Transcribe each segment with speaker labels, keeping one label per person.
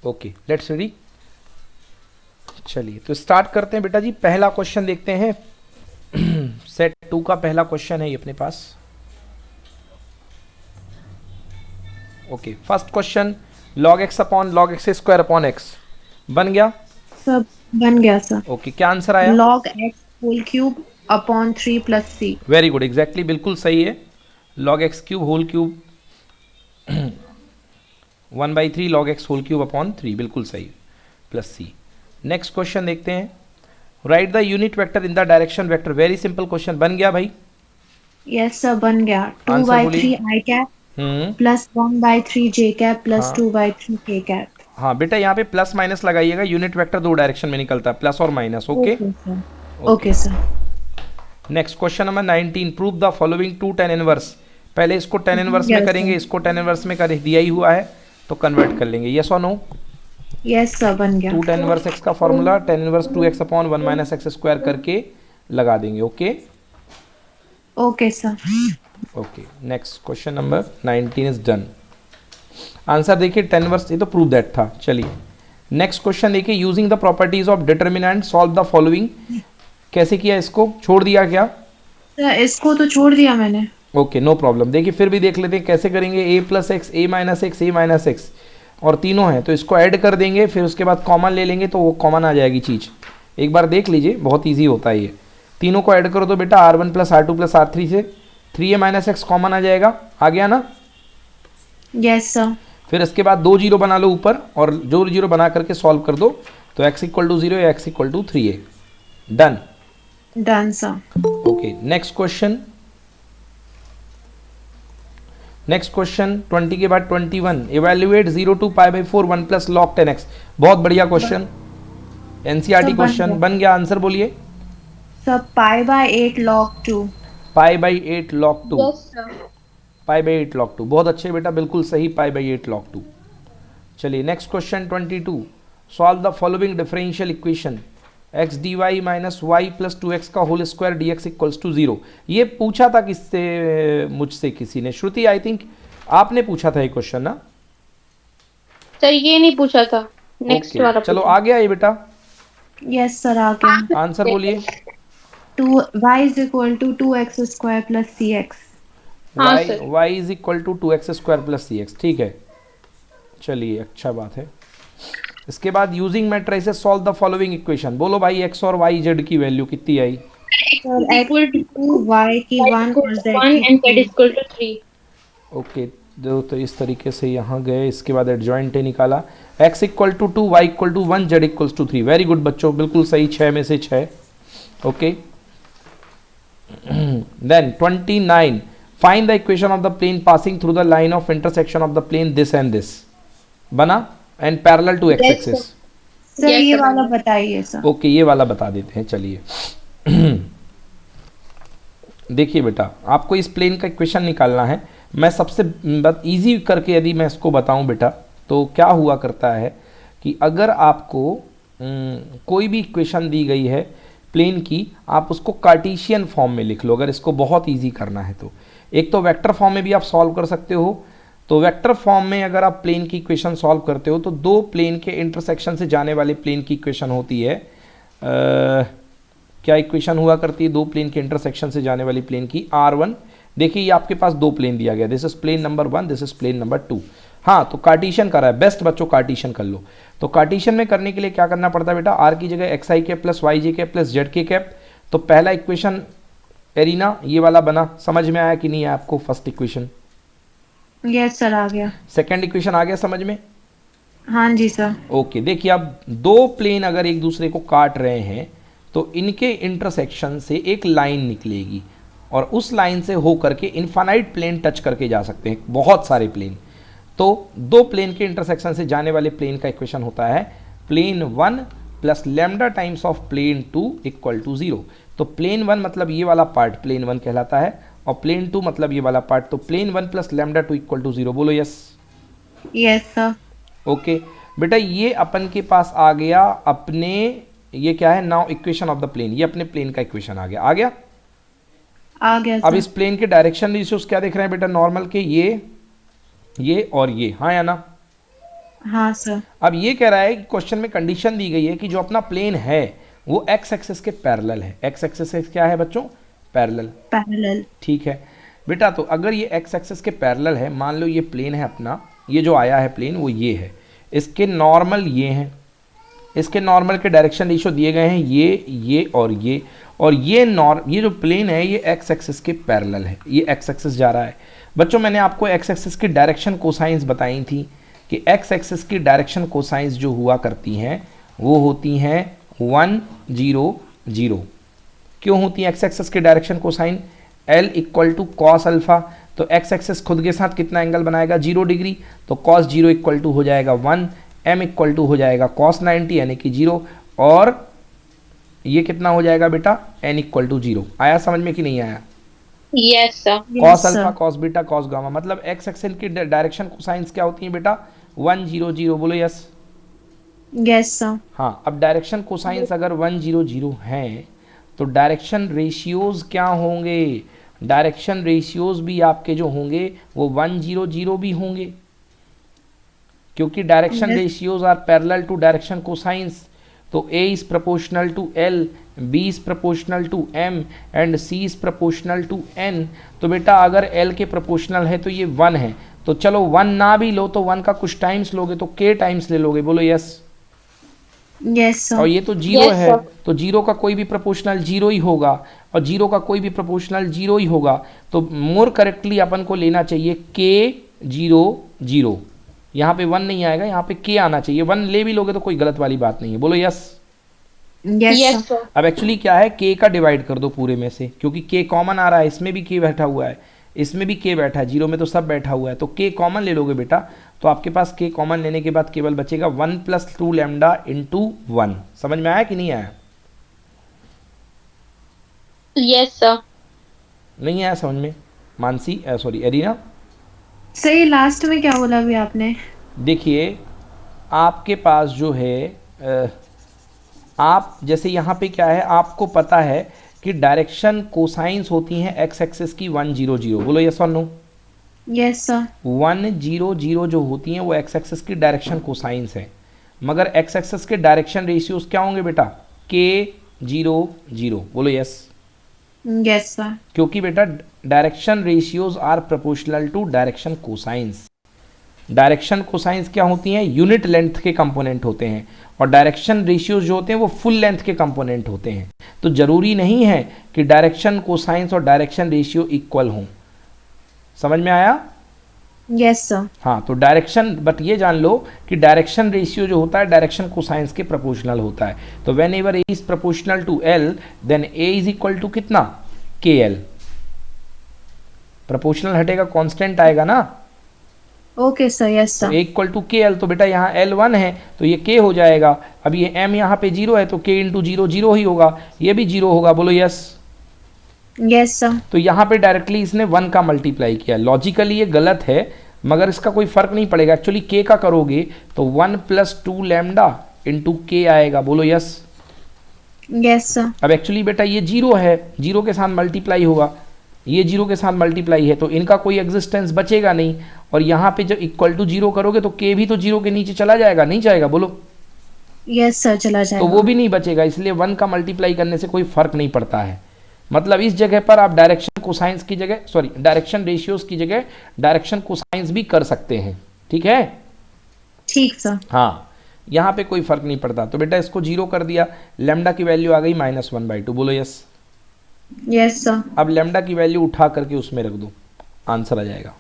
Speaker 1: Okay let's ready. चलिए तो start करते हैं बेटा जी। पहला क्वेश्चन देखते हैं। सेट 2 का पहला क्वेश्चन है ये अपने पास। Okay first question, log x upon log x square upon x बन गया।
Speaker 2: सब बन गया सर।
Speaker 1: ओके क्या आंसर आया?
Speaker 2: log x whole cube upon 3 plus c।
Speaker 1: Very good, exactly बिल्कुल सही है। log x cube whole cube 1/3 log x whole cube upon 3, बिल्कुल सही, प्लस सी। नेक्स्ट क्वेश्चन देखते हैं। Write the unit vector in the direction vector. Very simple question, बन गया भाई।
Speaker 2: यस सर बन गया। 2
Speaker 1: आंसर
Speaker 2: बाई
Speaker 1: बोलिए।
Speaker 2: 3 i cap
Speaker 1: hmm.
Speaker 2: Plus 1 by 3 j cap plus
Speaker 1: हाँ
Speaker 2: 2 बाई 3 k कैप।
Speaker 1: हाँ बेटा, यहाँ पे प्लस माइनस लगाइएगा, यूनिट वेक्टर दो डायरेक्शन में निकलता है, प्लस और minus. Okay
Speaker 2: okay sir.
Speaker 1: Okay.
Speaker 2: Okay sir.
Speaker 1: Next question number 19, prove the following two tan inverse. पहले इसको टेन इनवर्स में
Speaker 2: यस
Speaker 1: करेंगे,
Speaker 2: सर।
Speaker 1: इसको टेन इनवर्स में कर दिया ही हुआ है तो कन्वर्ट कर लेंगे। यस और नो?
Speaker 2: यस सर बन गया।
Speaker 1: टू टेन इनवर्स एक्स का formula tan inverse 2x upon 1 minus x square करके लगा देंगे। Okay
Speaker 2: okay sir.
Speaker 1: Okay. Next question number 19 is done. Answer देखिए टेन इनवर्स, ये तो प्रूव दैट था। चलिए नेक्स्ट क्वेश्चन देखिए, using the properties of determinant solve the following. कैसे किया, इसको छोड़ दिया क्या?
Speaker 2: सर इसको तो छोड़ दिया मैंने।
Speaker 1: Okay no problem. देखिए फिर भी देख लेते हैं कैसे करेंगे। A plus x, A minus x, A minus x, और तीनों हैं तो इसको ऐड कर देंगे, फिर उसके बाद कॉमन ले लेंगे तो वो कॉमन आ जाएगी चीज़। एक बार देख लीजिए, बहुत ईजी होता है ये। तीनों को ऐड करो तो बेटा R1 plus R2 plus R3 से 3a माइनस एक्स कॉमन आ जाएगा। आ गया ना?
Speaker 2: Yes sir.
Speaker 1: फिर इसके बाद दो जीरो बना लो ऊपर, और जो जीरो बना करके सॉल्व कर दो तो x इक्वल टू 0 या x equal to 3a। Done.
Speaker 2: Done sir.
Speaker 1: Okay next question. Next question 20 के बाद 21, evaluate 0 to pi by 4 1 plus log 10x। बहुत बढ़िया क्वेश्चन, एनसीईआरटी
Speaker 2: सब बन
Speaker 1: क्वेश्चन।
Speaker 2: गया।
Speaker 1: बन गया, आंसर बोलिए।
Speaker 2: सब pi by 8 log 2।
Speaker 1: Pi by 8 log 2।
Speaker 3: Yes sir.
Speaker 1: Pi by 8 log 2, बहुत अच्छे बेटा, बिल्कुल सही, पाई बाई 8 log 2। चलिए next question 22, solve the following differential equation x d y minus y plus 2x का whole square d x equals to 0। ये पूछा था किससे? मुझसे किसी ने, श्रुति आई थिंक आपने पूछा था ये क्वेश्चन ना?
Speaker 3: सर ये नहीं पूछा था, नेक्स्ट वाला
Speaker 1: चलो
Speaker 3: पूछा।
Speaker 1: आ गया ये बेटा।
Speaker 2: यस सर आ गया।
Speaker 1: आंसर बोलिए।
Speaker 2: 2 y is equal to 2x square plus cx।
Speaker 3: हाँ
Speaker 1: y
Speaker 3: sir.
Speaker 1: y is equal to 2x square plus C X, ठीक है। चलिए अच्छा बात है। इसके बाद using matrices solve the following equation. बोलो भाई x और y z की वैल्यू कितनी आई?
Speaker 2: सर
Speaker 3: X
Speaker 2: x
Speaker 3: equal
Speaker 2: की
Speaker 3: to
Speaker 2: 2 y की 1 और z
Speaker 3: 1
Speaker 2: की
Speaker 3: and Z
Speaker 2: 3।
Speaker 3: equal to 3।
Speaker 1: Okay तो इस तरीके से यहाँ गए, इसके बाद एडजॉइंट निकाला, x equal to 2 y equal to 1 z equals to 3। Very good बच्चों, बिल्कुल सही, 6 में से 6। Okay then 29, find the equation of the plane passing through the line of intersection of the plane this and this. बना and parallel to X
Speaker 3: Yes
Speaker 1: axis.
Speaker 3: sir।
Speaker 2: Sir
Speaker 3: Yes
Speaker 2: ये
Speaker 3: sir,
Speaker 2: वाला
Speaker 3: बन गया।
Speaker 2: बताइए सर।
Speaker 1: ओके ये वाला बता देते हैं। चलिए देखिए बेटा, आपको इस प्लेन का इक्वेशन निकालना है। मैं सबसे इजी करके यदि मैं इसको बताऊं बेटा, तो क्या हुआ करता है कि अगर आपको कोई भी इक्वेशन दी गई है प्लेन की, आप उसको कार्टेशियन फॉर्म में लिख लो अगर इसको बहुत इजी करना है तो। एक तो वेक्टर फॉर्म में भी आप सॉल्व कर सकते हो। तो वेक्टर फॉर्म में अगर आप प्लेन की इक्वेशन सॉल्व करते हो तो दो प्लेन के इंटरसेक्शन से जाने वाले प्लेन की इक्वेशन होती है, क्या इक्वेशन हुआ करती है दो प्लेन के इंटरसेक्शन से जाने वाली प्लेन की? R1। देखिए ये आपके पास दो प्लेन दिया गया, this is plane number 1, this is plane number 2। हाँ तो कार्टेशियन करा है, बेस्ट बच्चों कार्टेशियन कर लो। तो कार्टेशियन में करने के लिए क्या करना पड़ता है बेटा? R की जगह xi cap plus yj cap plus zk cap. तो पहला इक्वेशन एरिना ये वाला बना, समझ में आया कि नहीं आया आपको फर्स्ट इक्वेशन?
Speaker 2: यस सर आ गया।
Speaker 1: सेकेंड इक्वेशन आ गया समझ में?
Speaker 2: हाँ जी सर।
Speaker 1: ओके देखिए, अब दो प्लेन अगर एक दूसरे को काट रहे हैं तो इनके इंटरसेक्शन से एक लाइन निकलेगी, और उस लाइन से हो करके इनफाइनाइट प्लेन टच करके जा सकते हैं, बहुत सारे प्लेन। तो दो प्लेन के इंटरसेक्शन से जाने वाले प्लेन का इक्वेशन होता है plane 1 plus lambda times of plane 2 equal to 0। तो प्लेन 1 मतलब ये वाला पार्ट प्लेन 1 कहलाता है, और प्लेन 2 मतलब ये वाला पार्ट। तो plane 1 plus lambda 2 equal to 0। बोलो यस।
Speaker 2: Yes sir.
Speaker 1: ओके बेटा, ये अपन के पास आ गया अपने, ये क्या है now equation of the plane, ये अपने प्लेन का इक्वेशन आ गया। आ गया?
Speaker 2: आ गया
Speaker 1: अब
Speaker 2: सर।
Speaker 1: इस प्लेन के डायरेक्शन रेशियोज क्या देख रहे हैं बेटा? नॉर्मल के ये और ये, हाँ या ना?
Speaker 2: हाँ सर।
Speaker 1: अब ये कह रहा है कि क्वेश्चन में कंडीशन दी गई है कि जो अपना प्लेन है वो एक्स एक्सिस के पैरेलल है। एक्स एक्सिस से क्या है बच्चों? पैरेलल।
Speaker 2: पैरेलल।
Speaker 1: ठीक है बेटा, तो अगर ये एक्स एक्सिस के पैरेलल है, मान लो ये प्लेन है अपना, ये जो आया है प्लेन वो ये है, इसके नॉर्मल ये हैं, इसके नॉर्मल के डायरेक्शन रेशियो दिए गए हैं ये और ये जो प्लेन है ये एक्स एक्सिस के पैरेलल है, ये एक्स एक्सिस जा रहा है। बच्चों मैंने आपको एक्स एक्सिस की डायरेक्शन कोसाइंस बताई थी कि एक्स एक्सिस की डायरेक्शन कोसाइंस जो हुआ करती हैं वो होती हैं 1 0 0। क्यों होती है एक्स एक्सिस की direction cosine? L equal to cos alpha, तो एक्स एक्सिस खुद के साथ कितना एंगल बनाएगा? 0 डिग्री, तो कॉस 0 इक्वल टू हो जाएगा 1, M इक्वल टू हो जाएगा कॉस 90 यानी कि 0, और ये कितना हो जाएगा बेटा? N equal to 0। आया समझ में कि नहीं आया?
Speaker 3: Yes sir.
Speaker 1: Cos alpha cos beta cos gamma, मतलब एक्स एक्सिस की डायरेक्शन कोसाइंस क्या होती है बेटा? 1 0 0। बोलो यस।
Speaker 2: Yes sir.
Speaker 1: हाँ, अब डायरेक्शन कोसाइंस अगर 1 0 0 हैं तो डायरेक्शन रेशियोज क्या होंगे? डायरेक्शन रेशियोज भी आपके जो होंगे वो 1 0 0 भी होंगे, क्योंकि direction ratios are parallel to direction cosines. तो A is proportional to L, B is proportional to M and C is proportional to N। तो बेटा अगर L के प्रोपोर्शनल है तो ये 1 है, तो चलो 1 ना भी लो तो 1 का कुछ टाइम्स लोगे तो K टाइम्स ले लोगे। बोलो यस।
Speaker 2: Yes sir.
Speaker 1: और ये तो 0 है, तो 0 का कोई भी प्रोपोर्शनल 0 ही होगा, और 0 का कोई भी प्रोपोर्शनल 0 ही होगा, तो मोर करेक्टली अपन को लेना चाहिए K 0 0। यहाँ पे 1 नहीं आएगा, यहाँ पे K आना चाहिए। 1 ले भी लोगे तो कोई गलत वाली बात नहीं है। बोलो यस।
Speaker 2: Yes sir.
Speaker 1: अब एक्चुअली क्या है, K का डिवाइड कर दो पूरे में से, क्योंकि K कॉमन आ रहा है, इसमें भी K बैठा हुआ है, इसमें भी K बैठा है, 0 में तो सब बैठा हुआ है, तो K कॉमन ले लोगे बेटा, तो आपके पास K कॉमन लेने के बाद केवल बचेगा 1 + 2 लैम्डा इंटू 1। समझ में आया कि नहीं आया?
Speaker 3: Yes sir.
Speaker 1: नहीं आया समझ में? मानसी सॉरी एरिना,
Speaker 2: सही लास्ट में क्या बोला अभी आपने?
Speaker 1: देखिए आपके पास जो है आप जैसे यहाँ पे क्या है, आपको पता है कि डायरेक्शन कोसाइंस होती हैं एक्स एक्सिस की 1 0 0। बोलो यस और नो?
Speaker 2: Yes sir.
Speaker 1: 1 0 0 जो होती हैं वो एक्स एक्सिस की डायरेक्शन कोसाइंस है, मगर एक्स एक्सिस के डायरेक्शन रेशियोज क्या होंगे बेटा? K 0 0। बोलो यस।
Speaker 2: Yes sir.
Speaker 1: क्योंकि बेटा direction ratios are proportional to direction cosines. Direction cosines क्या होती हैं? यूनिट लेंथ के कंपोनेंट होते हैं, और डायरेक्शन रेशियोज जो होते हैं वो फुल लेंथ के कंपोनेंट होते हैं। तो जरूरी नहीं है कि डायरेक्शन कोसाइंस और डायरेक्शन रेशियो इक्वल हों। समझ में आया?
Speaker 2: Yes sir.
Speaker 1: हाँ, तो डायरेक्शन, बट ये जान लो कि डायरेक्शन रेशियो जो होता है डायरेक्शन कोसाइंस के प्रोपोर्शनल होता है। तो whenever A is proportional to L then A is equal to कितना? KL। प्रोपोर्शनल हटेगा कांस्टेंट आएगा ना?
Speaker 2: Okay sir. Yes sir.
Speaker 1: A equal to KL, तो बेटा यहाँ L 1 है तो ये K हो जाएगा। अब ये M यहाँ पे 0 है तो K इंटू 0 0 ही होगा, ये भी 0 होगा। बोलो यस।
Speaker 2: Yes sir.
Speaker 1: तो यहाँ पे डायरेक्टली इसने 1 का मल्टीप्लाई किया। लॉजिकली ये गलत है मगर इसका कोई फर्क नहीं पड़ेगा। एक्चुअली K का करोगे तो 1 + 2 लैम्डा इंटू K आएगा। बोलो यस।
Speaker 2: Yes sir.
Speaker 1: अब एक्चुअली बेटा ये 0 है, 0 के साथ मल्टीप्लाई होगा, ये 0 के साथ मल्टीप्लाई है, तो इनका कोई एग्जिस्टेंस बचेगा नहीं। और यहाँ पे जब इक्वल टू 0 करोगे तो K भी तो 0 के नीचे चला जाएगा, नहीं जाएगा? बोलो।
Speaker 2: यस सर चला जाएगा।
Speaker 1: तो वो भी नहीं बचेगा, इसलिए 1 का मल्टीप्लाई करने से कोई फर्क नहीं पड़ता है। मतलब इस जगह पर आप डायरेक्शन कोसाइंस की जगह, सॉरी डायरेक्शन रेशियोज की जगह डायरेक्शन कोसाइंस भी कर सकते हैं। ठीक है?
Speaker 2: ठीक सर।
Speaker 1: हाँ, यहाँ पे कोई फर्क नहीं पड़ता। तो बेटा इसको 0 कर दिया, लैम्डा की वैल्यू आ गई -1/2। बोलो यस।
Speaker 2: Yes sir.
Speaker 1: अब लैम्डा की वैल्यू उठा करके उसमें रख दो, आंसर आ जाएगा।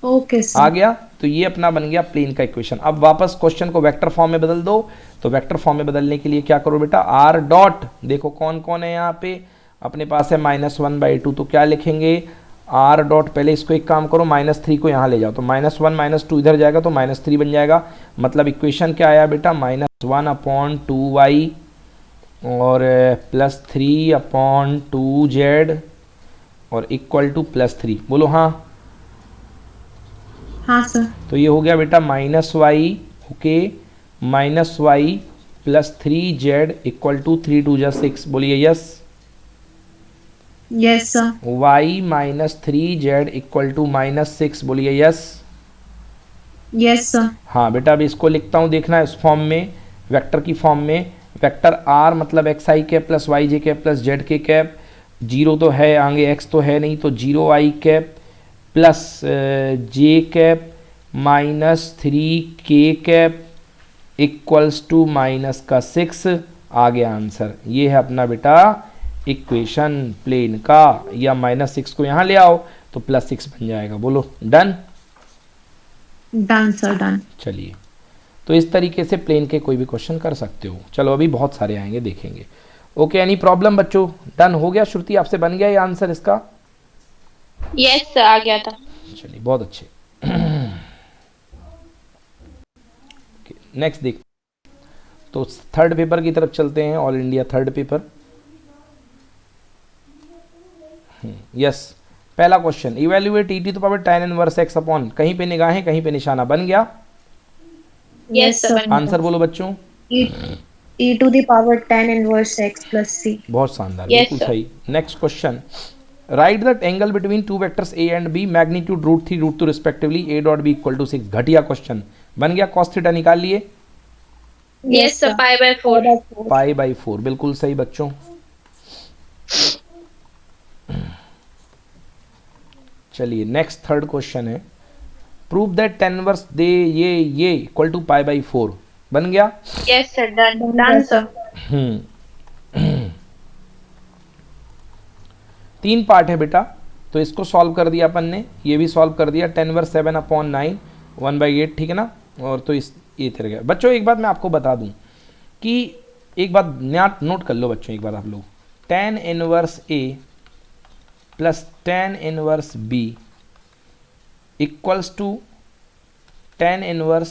Speaker 2: Okay sir.
Speaker 1: आ गया? तो ये अपना बन गया प्लेन का इक्वेशन। अब वापस क्वेश्चन को वेक्टर फॉर्म में बदल दो। तो वेक्टर फॉर्म में बदलने के लिए क्या करो बेटा? r डॉट, देखो कौन कौन है यहाँ पे अपने पास है -1/2, तो क्या लिखेंगे? r डॉट, पहले इसको एक काम करो, -3 को यहाँ ले जाओ, तो -1 - 2 इधर जाएगा तो -3 बन जाएगा। मतलब इक्वेशन क्या आया बेटा? -1/2y और +3/2z और इक्वल टू +3। बोलो हाँ।
Speaker 2: हाँ सर।
Speaker 1: तो ये हो गया बेटा -y, okay, -y + 3z equal to 3 2 जा 6। बोलिए yes.
Speaker 2: Yes sir.
Speaker 1: y - 3z equal to -6। बोलिए यस।
Speaker 2: Yes, sir.
Speaker 1: हाँ बेटा, अभी इसको लिखता हूँ, देखना है इस फॉर्म में, वेक्टर की फॉर्म में। वेक्टर आर मतलब एक्स आई कैप प्लस वाई जे कैप प्लस जेड के कैप, जीरो तो है आगे, एक्स तो है नहीं, तो जीरो आई कैप प्लस जे कैप माइनस थ्री के कैप इक्वल्स टू माइनस का 6 आ गया आंसर। ये है अपना बेटा इक्वेशन प्लेन का, या -6 को यहाँ ले आओ तो +6 बन जाएगा। बोलो डन।
Speaker 2: Done, sir. Done.
Speaker 1: चलिए, तो इस तरीके से प्लेन के कोई भी क्वेश्चन कर सकते हो। चलो अभी बहुत सारे आएंगे, देखेंगे। ओके, एनी प्रॉब्लम बच्चों? डन हो गया? श्रुति आपसे बन गया ये आंसर इसका?
Speaker 3: यस सर, आ गया था।
Speaker 1: चलिए बहुत अच्छे। नेक्स्ट देख, तो थर्ड पेपर की तरफ चलते हैं, all India third paper. Yes, पहला question, evaluate E to the power tan inverse x upon, कहीं पे निगाहें कहीं पे निशाना, बन गया?
Speaker 3: यस सर, बन
Speaker 1: आंसर बोलो बच्चों।
Speaker 2: E to the power tan inverse x plus c.
Speaker 1: बहुत शानदार,
Speaker 3: Yes,
Speaker 1: बिल्कुल
Speaker 3: sir.
Speaker 1: सही। Next question, right the angle between two vectors a and b, magnitude √3 √2 respectively, a dot b equal to 6। घटिया question, बन गया? cos theta निकाल लिए,
Speaker 3: yes sir, π/4।
Speaker 1: π/4, बिल्कुल सही बच्चों। चलिए नेक्स्ट थर्ड क्वेश्चन है, प्रूव दैट tan इनवर्स दे ये इक्वल टू π/4, बन गया?
Speaker 3: Yes sir, done done sir.
Speaker 1: तीन पार्ट है बेटा, तो इसको सॉल्व कर दिया अपन ने, ये भी सॉल्व कर दिया। tan इनवर्स 7/9 1/8, ठीक है ना? और तो इस ये तरह गया बच्चों। एक बात मैं आपको बता दूं कि एक बात नोट कर लो बच्चों, एक बार आप लोग, tan inverse a plus tan inverse b equals to tan inverse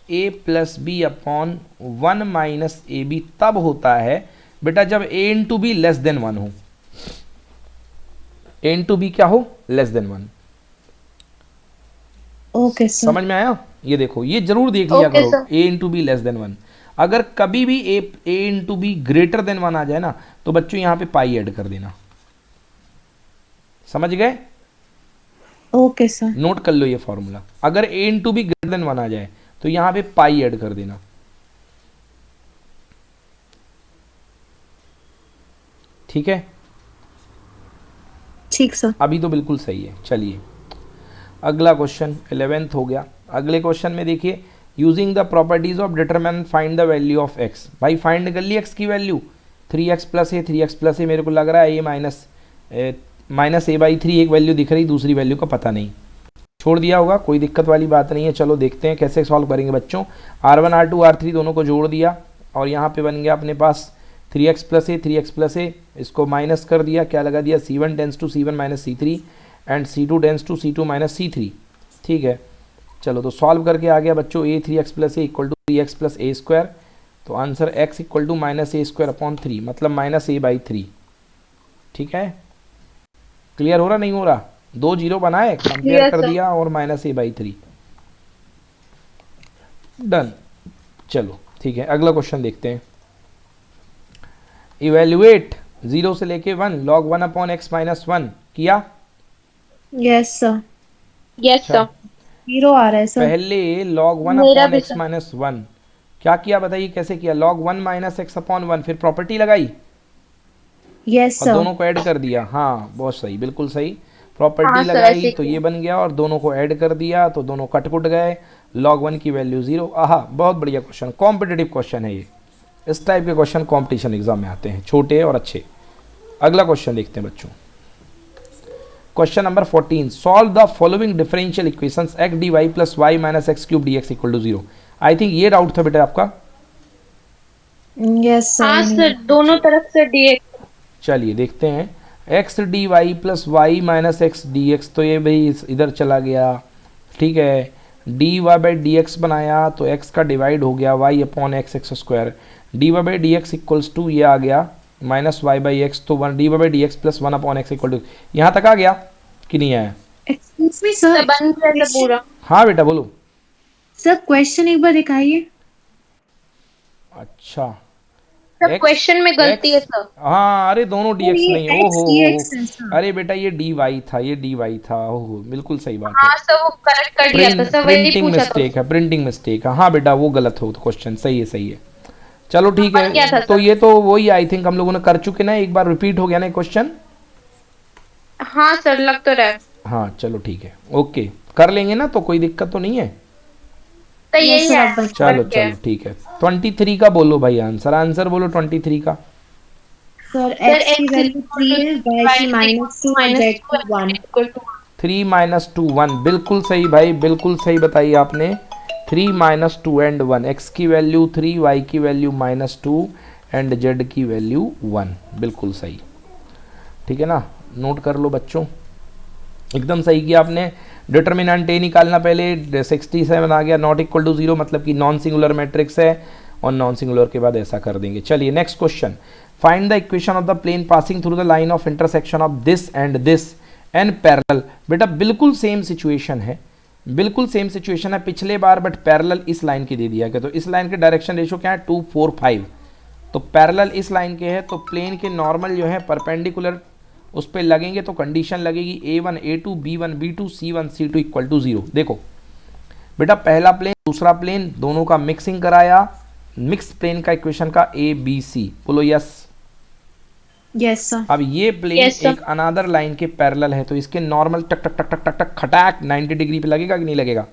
Speaker 1: a plus B upon 1 minus A B तब होता है बेटा जब a into B less than 1 हो। a इंटू बी क्या हो? Less than 1।
Speaker 2: Okay, sir.
Speaker 1: समझ में आया? ये देखो, ये जरूर देख लिया
Speaker 3: Okay,
Speaker 1: करो,
Speaker 3: sir.
Speaker 1: a into B less than 1। अगर कभी भी a into be greater than 1 आ जाए ना, तो बच्चों यहाँ पे पाई ऐड कर देना। समझ गए?
Speaker 2: Okay, sir.
Speaker 1: नोट कर लो ये फॉर्मूला, अगर a into be greater than 1 आ जाए तो यहाँ पे पाई ऐड कर देना। ठीक है?
Speaker 2: ठीक सर।
Speaker 1: अभी तो बिल्कुल सही है। चलिए अगला क्वेश्चन 11th हो गया। अगले क्वेश्चन में देखिए, using the properties of determinant find the value of x। भाई फाइंड कर ली x की वैल्यू, 3x प्लस ए, 3x प्लस ए मेरे को लग रहा है, ये माइनस a/3 एक वैल्यू दिख रही, दूसरी वैल्यू का पता नहीं, छोड़ दिया होगा, कोई दिक्कत वाली बात नहीं है। चलो देखते हैं कैसे सॉल्व करेंगे बच्चों। R1 R2 R3 दोनों को जोड़ दिया और यहाँ पे बन गया अपने पास 3x प्लस ए, 3x प्लस ए, इसको माइनस कर दिया, क्या लगा दिया, C1 tends to C1 minus C3 and C2 tends to C2 minus C3। ठीक है, चलो तो सॉल्व करके आ गया बच्चों, a 3x plus A equal to 3x plus A square, तो answer x equal to minus A square upon 3, मतलब minus a/3। ठीक है, क्लियर हो रहा नहीं हो रहा? 2 0 बनाए, कंपेयर
Speaker 3: Yes,
Speaker 1: कर
Speaker 3: sir.
Speaker 1: दिया और माइनस a/3। डन। चलो ठीक है, अगला क्वेश्चन देखते हैं। इवेल्युएट 0 से लेके 1 log 1 अपॉन x माइनस 1 किया।
Speaker 2: Yes sir.
Speaker 3: यस सर,
Speaker 2: 0 आ रहा है सर।
Speaker 1: पहले log 1
Speaker 3: मेरा
Speaker 1: अपॉन
Speaker 3: भी
Speaker 1: x
Speaker 3: सर।
Speaker 1: माइनस 1 क्या किया बताइए, कैसे किया? log 1 माइनस एक्स अपॉन 1, फिर प्रॉपर्टी लगाई
Speaker 2: यस
Speaker 1: और
Speaker 2: सर।
Speaker 1: दोनों को ऐड कर दिया। हाँ बहुत सही, बिल्कुल सही, प्रॉपर्टी
Speaker 3: हाँ, सर,
Speaker 1: लगाई
Speaker 3: ऐसे
Speaker 1: तो
Speaker 3: किया।
Speaker 1: ये बन गया और दोनों को ऐड कर दिया तो दोनों कट गए, log 1 की वैल्यू 0। आहा, बहुत बढ़िया क्वेश्चन, कॉम्पिटिटिव क्वेश्चन है ये। इस टाइप के क्वेश्चन कॉम्पिटिशन एग्जाम में आते हैं, छोटे और अच्छे। अगला क्वेश्चन देखते हैं बच्चों, question number 14, solve the following differential equations x dy plus y minus x cube dx equal to 0। I think ये डाउट था बेटा आपका।
Speaker 2: यस
Speaker 3: हाँ
Speaker 2: सर।
Speaker 3: सर, दोनों तरफ से dx।
Speaker 1: चलिए देखते हैं, x d y plus y minus x d x, तो ये भाई इधर चला गया। ठीक है, d y by d x बनाया तो एक्स का डिवाइड हो गया y upon x x square, d y by d x equals to ये आ गया माइनस वाई बाई एक्स, तो one d y by d x plus 1 upon x equal to, यहाँ तक आ गया कि नहीं आया?
Speaker 2: Excuse me
Speaker 3: sir,
Speaker 2: sir.
Speaker 3: बन गया सर पूरा।
Speaker 1: हाँ बेटा बोलो।
Speaker 2: सर क्वेश्चन एक बार दिखाइए।
Speaker 1: अच्छा,
Speaker 3: सर क्वेश्चन में गलती है
Speaker 1: एक्स,
Speaker 3: सर।
Speaker 1: हाँ अरे दोनों
Speaker 2: सर
Speaker 1: dx
Speaker 2: ये
Speaker 1: नहीं,
Speaker 2: x
Speaker 1: ओहो
Speaker 2: dx है सर।
Speaker 1: अरे बेटा ये dy था, ये dy था, ओहो बिल्कुल सही बात है।
Speaker 3: हाँ सर वो करेक्ट कर दिया था सर, वही
Speaker 1: प्रिंटिंग
Speaker 3: पूछा था
Speaker 1: मिस्टेक
Speaker 3: उससे।
Speaker 1: है, प्रिंटिंग मिस्टेक है, हाँ बेटा वो गलत हो तो क्वेश्चन, सही है सही है। चलो ठीक
Speaker 3: नंबर क्या
Speaker 1: है,
Speaker 3: था
Speaker 1: तो
Speaker 3: सर?
Speaker 1: ये तो वही आई थिंक हम लोगों ने कर चुके ना, एक बार रिपीट हो गया ना क्वेश्चन।
Speaker 3: हाँ सर लग तो रहा है।
Speaker 1: हाँ चलो ठीक है, ओके कर लेंगे ना, तो कोई दिक्कत तो नहीं है।
Speaker 3: तो
Speaker 2: यस
Speaker 3: यही
Speaker 2: सर,
Speaker 3: है
Speaker 2: आप बता।
Speaker 1: चलो
Speaker 3: नंबर क्या
Speaker 1: चलो
Speaker 3: है?
Speaker 1: ठीक है, 23 का बोलो भाई आंसर, आंसर बोलो 23 का।
Speaker 2: सर
Speaker 3: सर
Speaker 2: x की
Speaker 3: x
Speaker 2: वैल्यू 3 है, y की -2 और z की 1।
Speaker 1: 3 - 2 1 बिल्कुल सही भाई, बिल्कुल सही बताई आपने। 3 - 2 and 1, एक्स की वैल्यू 3, वाई की वैल्यू -2 एंड जेड की वैल्यू 1, बिल्कुल सही। ठीक है ना, नोट कर लो बच्चों, एकदम सही किया आपने। डिटर्मिनेंट ए निकालना पहले, 67 आ गया, नॉट इक्वल टू 0 मतलब कि नॉन सिंगुलर मैट्रिक्स है, और नॉन सिंगुलर के बाद ऐसा कर देंगे। चलिए next question, find the equation of the plane passing through the line of intersection of this and parallel. बेटा बिल्कुल सेम सिचुएशन है, बिल्कुल सेम सिचुएशन है पिछले बार, बट पैरेलल इस लाइन की दे दिया गया, तो इस लाइन के डायरेक्शन रेशो क्या है 2 4 5, तो पैरेलल इस लाइन के है, तो प्लेन के नॉर्मल जो है परपेंडिकुलर उस पर लगेंगे, तो कंडीशन लगेगी A1 A2 B1 B2 C1 C2 equal to 0। देखो बेटा पहला प्लेन दूसरा प्लेन दोनों का मिक्सिंग कराया, मिक्स प्लेन का इक्वेशन का ABC, बोलो यस।
Speaker 2: Yes sir.
Speaker 1: अब ये प्लेन
Speaker 3: Yes, sir.
Speaker 1: एक अनादर लाइन के पैरेलल है, तो इसके नॉर्मल टक टक टक टक टक टक खटाक 90 डिग्री पे लगेगा कि नहीं लगेगा?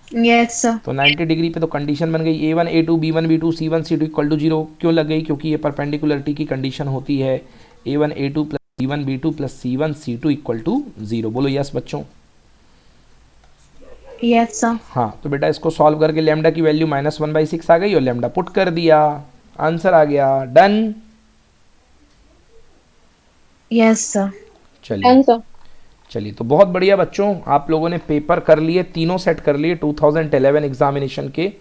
Speaker 2: Yes sir.
Speaker 1: तो 90 डिग्री पे तो कंडीशन बन गई A1 A2 B1 B2 C1 C2 equal to 0। क्यों लग गई? क्योंकि ये परपेंडिकुलरिटी की कंडीशन होती है A1 A2 plus B1 B2 plus C1 C2 equal to 0। बोलो यस बच्चों।
Speaker 2: Yes sir.
Speaker 1: हाँ तो बेटा इसको सॉल्व करके लेमडा की वैल्यू -1/6 आ गई और लेमडा पुट कर दिया, आंसर आ गया, डन।
Speaker 2: Yes sir.
Speaker 1: चलिए
Speaker 3: आंसर।
Speaker 1: चलिए, तो बहुत बढ़िया बच्चों, आप लोगों ने पेपर कर लिए, तीनों सेट कर लिए 2011 एग्जामिनेशन के,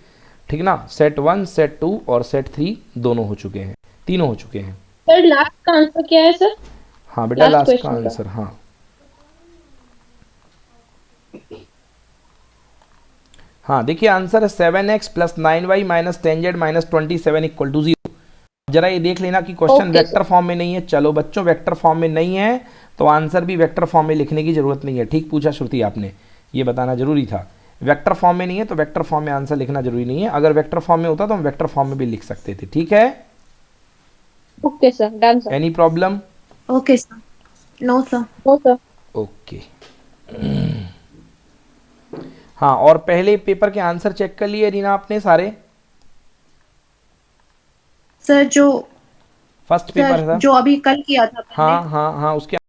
Speaker 1: ठीक ना। सेट 1 सेट 2 और सेट 3 दोनों हो चुके हैं, तीनों हो चुके हैं।
Speaker 3: सर लास्ट का आंसर क्या है सर?
Speaker 1: हाँ बेटा
Speaker 3: Last
Speaker 1: लास्ट का
Speaker 3: question का।
Speaker 1: आंसर, हाँ हाँ देखिए आंसर है 7x plus 9y minus 10z minus 27 equal to 0। जरा ये देख लेना कि क्वेश्चन
Speaker 3: Okay,
Speaker 1: वेक्टर फॉर्म में नहीं है। चलो बच्चों वेक्टर फॉर्म में नहीं है तो आंसर भी वेक्टर फॉर्म में लिखने की जरूरत नहीं है। ठीक पूछा श्रुति आपने, ये बताना जरूरी था। वेक्टर फॉर्म में नहीं है तो वेक्टर फॉर्म में आंसर लिखना जरूरी नहीं है, अगर वेक्टर फॉर्म में होता तो हम वेक्टर फॉर्म में भी लिख सकते थे। ठीक है,
Speaker 3: okay sir, done sir.
Speaker 1: Any problem?
Speaker 2: Okay sir. No sir.
Speaker 3: No sir.
Speaker 1: Okay हाँ, और पहले पेपर के आंसर चेक कर लिए रीना आपने सारे?
Speaker 2: सर जो
Speaker 1: फर्स्ट पेपर था,
Speaker 2: जो अभी कल किया था
Speaker 1: हाँ
Speaker 2: मैंने।
Speaker 1: हाँ हाँ, उसके